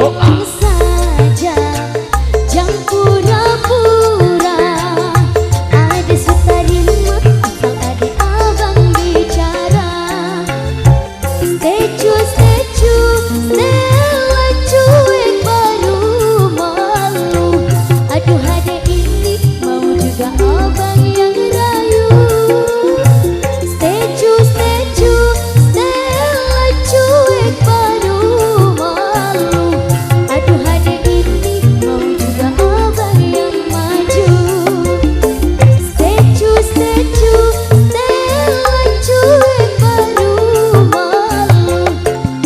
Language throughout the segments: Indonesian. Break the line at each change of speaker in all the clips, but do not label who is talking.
tenang saja, jangan pura-pura. Ada sutarima asal ada abang bicara. Stay Stella cuek baru malu. Aduh ada ini mau juga abang yang rayu. Stay Stella cuek baru malu. Aduh ada ini mau juga abang yang maju. Stay Stella cuek baru malu.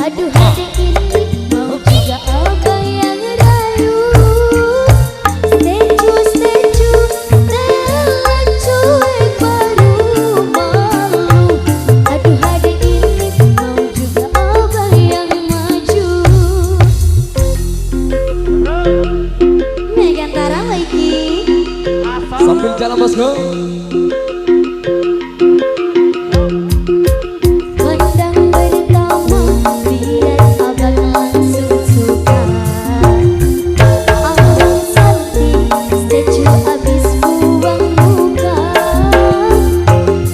Aduh ada ini mau juga abang yang rayu. Stay Stella cuek baru malu. Aduh ada ini mau juga abang yang maju. Megantara lagi.
Sambil jalan bosku.
Pandang pertama biar abang langsung suka. Abang salting statue abis buang muka.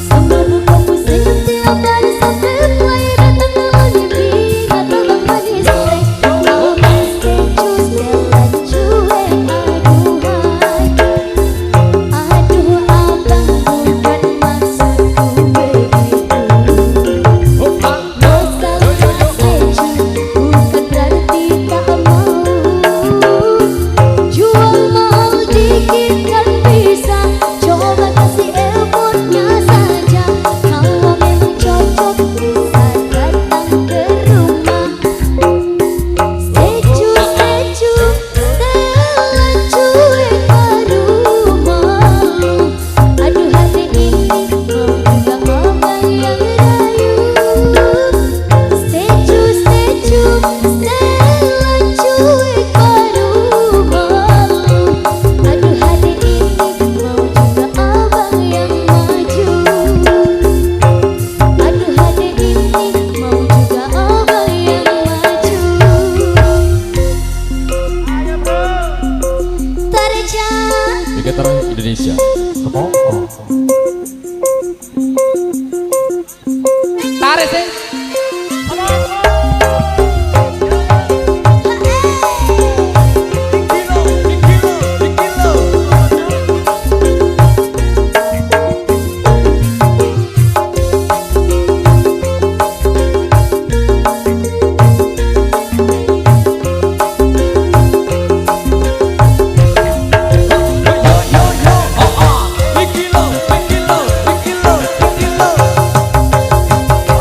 Sama buka pusing setiap hari sampai play. Datang namanya bingat abang manis play. Abang statue Stella cuek aduhai. Aduh abang bukan maksudku begitu. Masalah statue bukan berarti tak mau. Jual mahal dikit kan bisa. Coba kasih effortnya saja. Kalau memang cocok bisa datang ke rumah. Statue Stella cuek baru malu. Aduh hari ini mau juga abang yang rayu. Statue Stella cuek baru malu. Aduh hari ini mau juga abang yang maju. Aduh hari ini mau juga abang yang maju. Tareja
Diketar Indonesia. Tarik sih.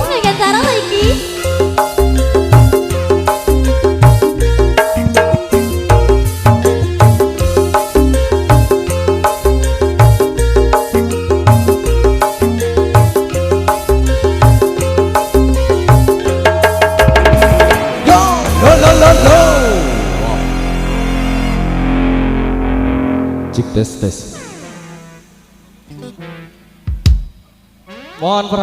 Megantara lagi.
Cik tes. Mohon perhatian.